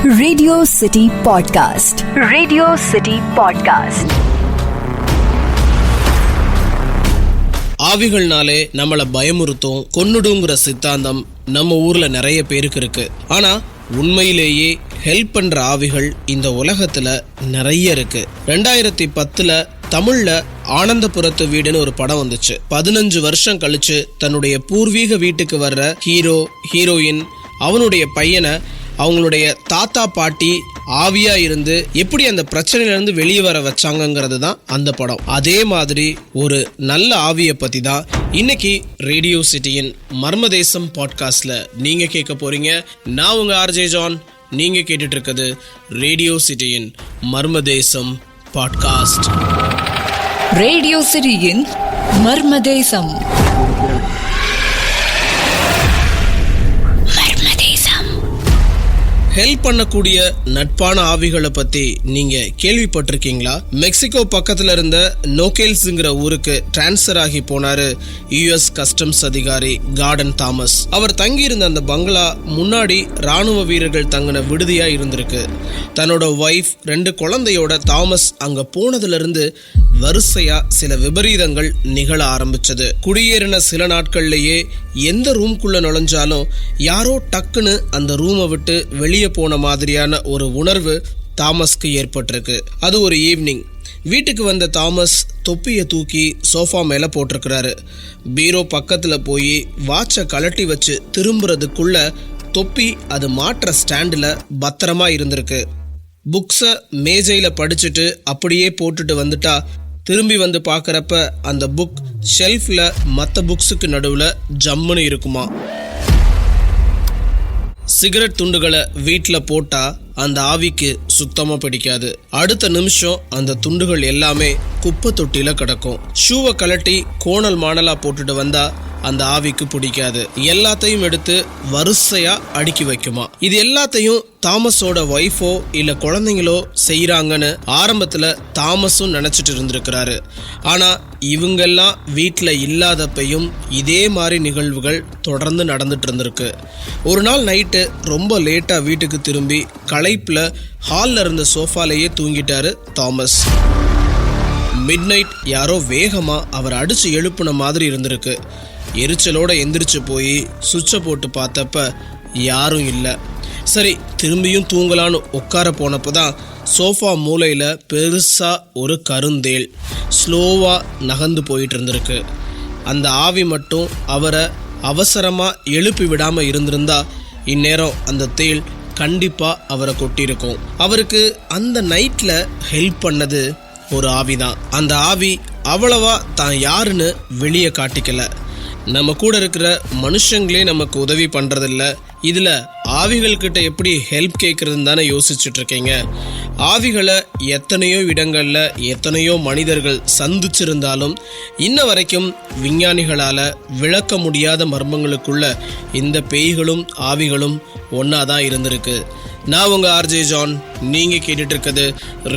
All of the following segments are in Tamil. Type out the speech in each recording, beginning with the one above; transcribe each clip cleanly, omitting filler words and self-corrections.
Radio city podcast. Radio city podcast. ஆவிகள்னாலே நம்மள பயமுறுத்தும் கொன்னுடுங்கிற சித்தாந்தம் நம்ம ஊர்ல நிறைய பேருக்கு இருக்கு. ஆனா உண்மையிலேயே ஹெல்ப் பண்ற ஆவிகள் இந்த உலகத்துல நிறைய இருக்கு. 2010 தமிழ்ல ஆனந்தபுரத்து வீடுன்னு ஒரு படம் வந்துச்சு. 15 வருஷம் கழிச்சு தன்னுடைய பூர்வீக வீட்டுக்கு வர்ற ஹீரோ ஹீரோயின் அவனுடைய பையனை அவங்களுடைய தாத்தா பாட்டி ஆவியா இருந்து எப்படி அந்த பிரச்சனையில இருந்து வெளியே வர வச்சாங்கிறது தான் அந்த படம். அதே மாதிரி ஒரு நல்ல ஆவியை பத்தி தான் இன்னைக்கு ரேடியோ சிட்டியின் மர்மதேசம் பாட்காஸ்ட்ல நீங்க கேட்க போறீங்க. நான் உங்க ஆர்ஜே ஜான். நீங்க கேட்டுட்டு இருக்கிறது ரேடியோ சிட்டியின் மர்மதேசம் பாட்காஸ்ட். ரேடியோ சிட்டியின் மர்மதேசம். ஹெல்ப் பண்ணக்கூடிய நட்பான ஆவிகளை பத்தி நீங்க கேள்விப்பட்டிருக்கீங்களா? மெக்சிகோ பக்கத்துல இருந்த நோகேல்ஸ்ங்கிற ஊருக்கு டிரான்ஸ்பர் ஆகி போனாரு யுஎஸ் கஸ்டம்ஸ் அதிகாரி கார்டன் தாமஸ். அவர் தங்கி இருந்த அந்த பங்களா முன்னாடி ராணுவ வீரர்கள் தங்கின விடுதியா இருந்திருக்கு. தன்னோட ஒய்ஃப் 2 குழந்தையோட தாமஸ் அங்க போனதுல இருந்து வரிசையா சில விபரீதங்கள் நிகழ ஆரம்பிச்சது. குடியேறின சில நாட்கள்லயே எந்த ரூம்குள்ள நுழைஞ்சாலும் யாரோ டக்குன்னு அந்த ரூமை விட்டு வெளியே போன மாதிரியான ஒரு உணர்வு தாமஸ்க்கு ஏற்பட்டிருக்கு. அது ஒரு ஈவினிங். வீட்டுக்கு வந்த தாமஸ் தொப்பியை தூக்கி சோஃபா மேல போட்டிருக்கிறாரு. பீரோ பக்கத்துல போய் வாட்சை கலட்டி வச்சு திரும்புறதுக்குள்ள தொப்பி அது மாற்ற ஸ்டாண்டுல பத்திரமா இருந்திருக்கு. புக்ஸ மேஜையில படிச்சுட்டு அப்படியே போட்டுட்டு வந்துட்டா திரும்பி வந்து பார்க்கறப்ப அந்த புக் ஷெல்ஃப்ல மற்ற புக்ஸுக்கு நடுவுல ஜம்முன்னு இருக்குமா. சிகரெட் துண்டுகளை வீட்டில் போட்டா அந்த ஆவிக்கு சுத்தமா பிடிக்காது. அடுத்த நிமிஷம் அந்த துண்டுகள் எல்லாமே குப்பை தொட்டில கிடக்கும். ஷூவை கலட்டி கோணல் மாடலா போட்டுட்டு வந்தா அந்த ஆவிக்கு பிடிக்காது. எல்லாத்தையும் எடுத்து வரிசையா அடுக்கி வைக்குமா. இது எல்லாத்தையும் தாமஸோட ஒய்ஃபோ இல்ல குழந்தைங்களோ செய்யறாங்கன்னு ஆரம்பத்துல தாமஸும் நினைச்சிட்டு இருந்திருக்கிறாரு. ஆனா இவங்கெல்லாம் வீட்டுல இல்லாதப்பையும் இதே மாதிரி நிகழ்வுகள் தொடர்ந்து நடந்துட்டு இருந்திருக்கு. ஒரு நாள் நைட்டு ரொம்ப லேட்டா வீட்டுக்கு திரும்பி களைப்புல ஹால்ல இருந்த சோஃபாலேயே தூங்கிட்டாரு தாமஸ். மிட் நைட் யாரோ வேகமா அவர் அடிச்சு எழுப்புன மாதிரி இருந்திருக்கு. எரிச்சலோட எந்திரிச்சு போய் சுவிட்சை போட்டு பார்த்தப்ப யாரும் இல்லை. சரி திரும்பியும் தூங்கலான்னு உட்கார போனப்பதான் சோஃபா மூலையில பெருசா ஒரு கருந்தேள் ஸ்லோவா நகர்ந்து போயிட்டு இருந்திருக்கு. அந்த ஆவி மட்டும் அவரை அவசரமா எழுப்பி விடாம இருந்திருந்தா இந்நேரம் அந்த தேள் கண்டிப்பா அவரை கொட்டியிருக்கும். அவருக்கு அந்த நைட்ல ஹெல்ப் பண்ணது ஒரு ஆவிதான். அந்த ஆவி அவ்வளவா தான் யாருன்னு வெளியே காட்டிக்கல. நம்ம கூட இருக்கிற மனுஷங்களே நமக்கு உதவி பண்றதில்ல, இதுல ஆவிகள் கிட்ட எப்படி ஹெல்ப் கேட்கறதுன்னு தானே யோசிச்சுட்டு இருக்கீங்க. ஆவிகளை எத்தனையோ இடங்கள்ல எத்தனையோ மனிதர்கள் சந்திச்சிருந்தாலும் இன்ன வரைக்கும் விஞ்ஞானிகளால விளக்க முடியாத மர்மங்களுக்குள்ள இந்த பேய்களும் ஆவிகளும் ஒன்னாதான் இருந்திருக்கு. நான் உங்க ஆர்ஜே ஜான். நீங்க கேட்டுட்டு இருக்கிறது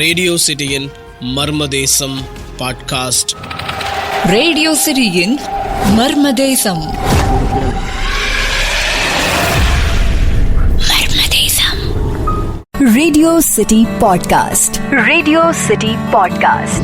ரேடியோ சிட்டியின் மர்மதேசம் பாட்காஸ்ட். ரேடியோ சிட்டியின் Marmadesam. Radio city podcast. Radio city podcast.